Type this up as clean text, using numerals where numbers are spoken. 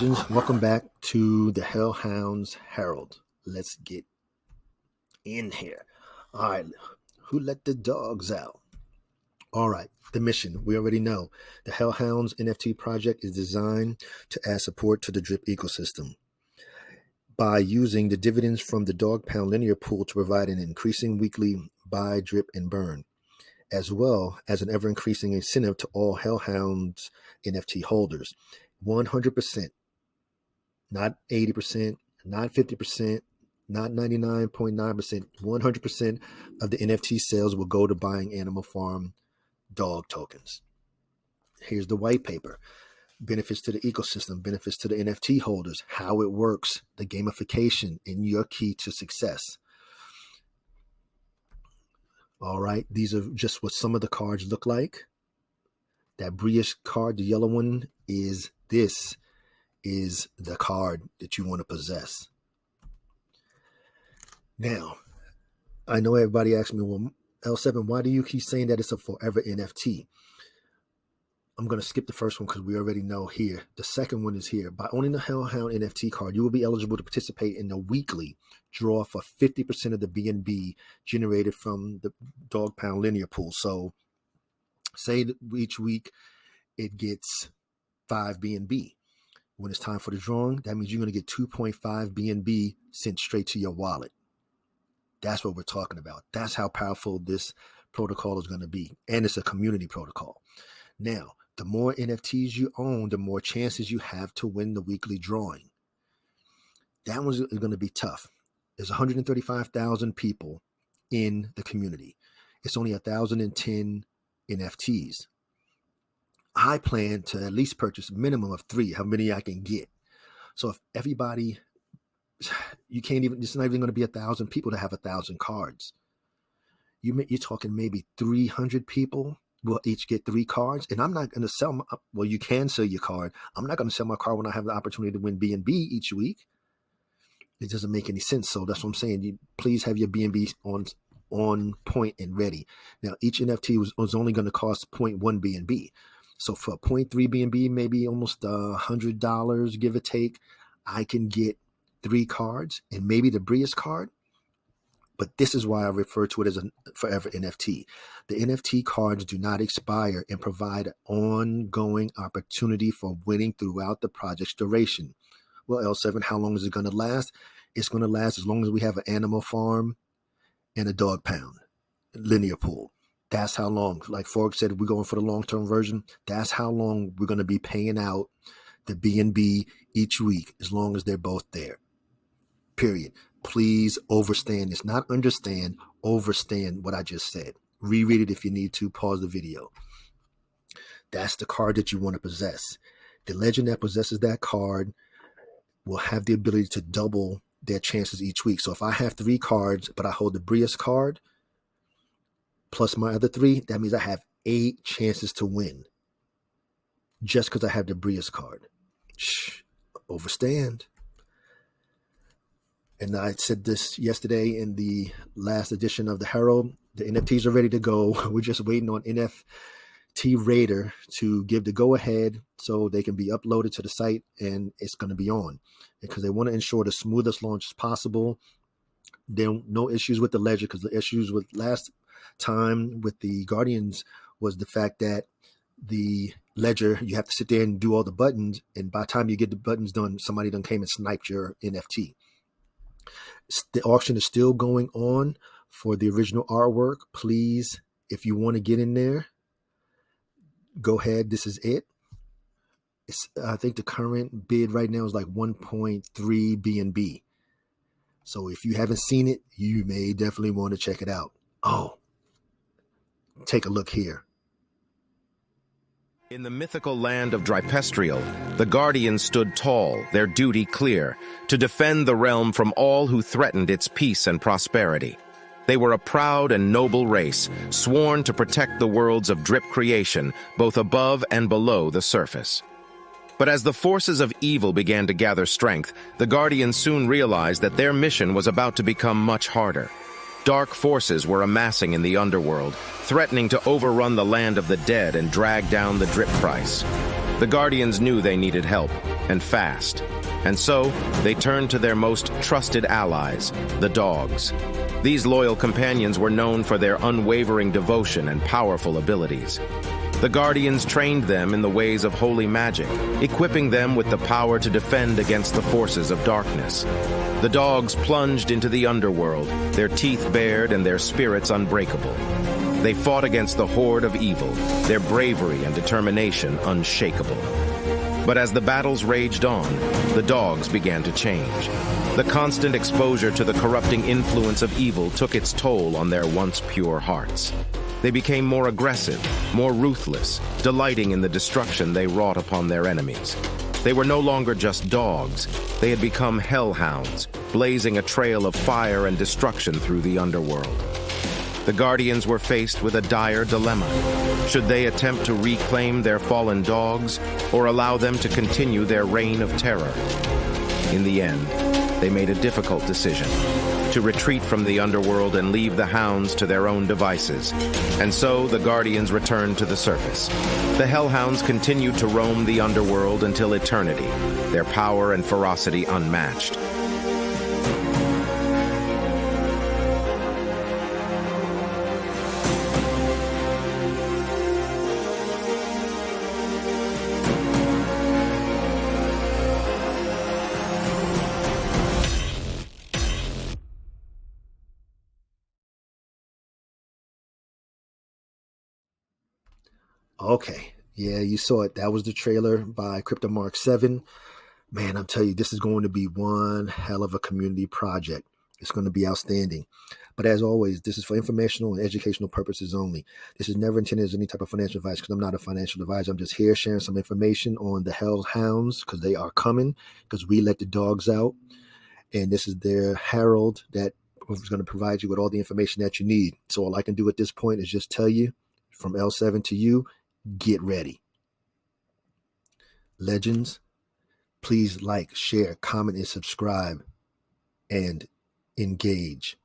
legends? Welcome back to the Hell Hounds Herald. Let's get in here. All right, who let the dogs out? All right, the mission, we already know. The Hell Hounds NFT project is designed to add support to the drip ecosystem by using the dividends from the dog pound linear pool to provide an increasing weekly buy, drip, and burn, as well as an ever-increasing incentive to all Hell Hounds NFT holders. 100%, not 80%, not 50%, not 99.9%, 100% of the NFT sales will go to buying Animal Farm dog tokens. Here's the white paper. Benefits to the ecosystem, benefits to the NFT holders, how it works, the gamification, and your key to success. All right, these are just what some of the cards look like. That British card, the yellow one, this is the card that you want to possess. Now, I know everybody asks me, well, L7, why do you keep saying that it's a forever NFT? I'm going to skip the first one because we already know here. The second one is here. By owning the Hellhound NFT card, you will be eligible to participate in the weekly draw for 50% of the BNB generated from the dog pound linear pool. So say that each week it gets 5 BNB. When it's time for the drawing, that means you're going to get 2.5 BNB sent straight to your wallet. That's what we're talking about. That's how powerful this protocol is going to be. And it's a community protocol. Now, the more NFTs you own, the more chances you have to win the weekly drawing. That one's going to be tough. There's 135,000 people in the community. It's only 1,010 NFTs. I plan to at least purchase a minimum of 3, how many I can get. So if everybody, you can't even, it's not even going to be 1,000 people to have 1,000 cards. You're talking maybe 300 people will each get 3 cards. And I'm not going to sell, well, you can sell your card. I'm not going to sell my card when I have the opportunity to win BNB each week. It doesn't make any sense. So that's what I'm saying. You please have your BNB on point and ready. Now, each NFT was only going to cost 0.1 BNB. So for 0.3 BNB, maybe almost $100, give or take, I can get 3 cards and maybe the Brius card. But this is why I refer to it as a forever NFT. The NFT cards do not expire and provide an ongoing opportunity for winning throughout the project's duration. Well, L7, how long is it going to last? It's going to last as long as we have an Animal Farm and a dog pound linear pool. That's how long. Like Fork said, we're going for the long-term version. That's how long we're going to be paying out the BNB each week, as long as they're both there. Period. Please overstand this. Not understand, overstand what I just said. Reread it if you need to. Pause the video. That's the card that you want to possess. The legend that possesses that card will have the ability to double their chances each week. So if I have 3 cards, but I hold the Brius card plus my other 3, that means I have 8 chances to win just because I have the Brius card. Shh, overstand. And I said this yesterday in the last edition of the Herald. The NFTs are ready to go. We're just waiting on NFT Raider to give the go-ahead so they can be uploaded to the site and it's going to be on. Because they want to ensure the smoothest launch as possible. There are no issues with the ledger, because the issues with last time with the Guardians was the fact that the ledger, you have to sit there and do all the buttons, and by the time you get the buttons done, somebody done came and sniped your NFT. The auction is still going on for the original artwork. Please, if you want to get in there, go ahead. This is it. I think the current bid right now is like 1.3 BNB. So if you haven't seen it, you may definitely want to check it out. Oh, take a look here. In the mythical land of Drypestrial, the Guardians stood tall, their duty clear, to defend the realm from all who threatened its peace and prosperity. They were a proud and noble race, sworn to protect the worlds of drip creation, both above and below the surface. But as the forces of evil began to gather strength, the Guardians soon realized that their mission was about to become much harder. Dark forces were amassing in the underworld, threatening to overrun the land of the dead and drag down the drip price. The Guardians knew they needed help, and fast. And so, they turned to their most trusted allies, the dogs. These loyal companions were known for their unwavering devotion and powerful abilities. The Guardians trained them in the ways of holy magic, equipping them with the power to defend against the forces of darkness. The dogs plunged into the underworld, their teeth bared and their spirits unbreakable. They fought against the horde of evil, their bravery and determination unshakable. But as the battles raged on, the dogs began to change. The constant exposure to the corrupting influence of evil took its toll on their once pure hearts. They became more aggressive, more ruthless, delighting in the destruction they wrought upon their enemies. They were no longer just dogs. They had become Hell Hounds, blazing a trail of fire and destruction through the underworld. The Guardians were faced with a dire dilemma. Should they attempt to reclaim their fallen dogs, or allow them to continue their reign of terror? In the end, they made a difficult decision: to retreat from the underworld and leave the hounds to their own devices. And so the Guardians returned to the surface. The Hell Hounds continued to roam the underworld until eternity, their power and ferocity unmatched. Okay. Yeah, you saw it. That was the trailer by Cryptomark 7. Man, I'm telling you, this is going to be one hell of a community project. It's going to be outstanding. But as always, this is for informational and educational purposes only. This is never intended as any type of financial advice, because I'm not a financial advisor. I'm just here sharing some information on the Hell Hounds, because they are coming, because we let the dogs out. And this is their Herald that is going to provide you with all the information that you need. So all I can do at this point is just tell you, from L7 to you, get ready. Legends, please like, share, comment, and subscribe, and engage.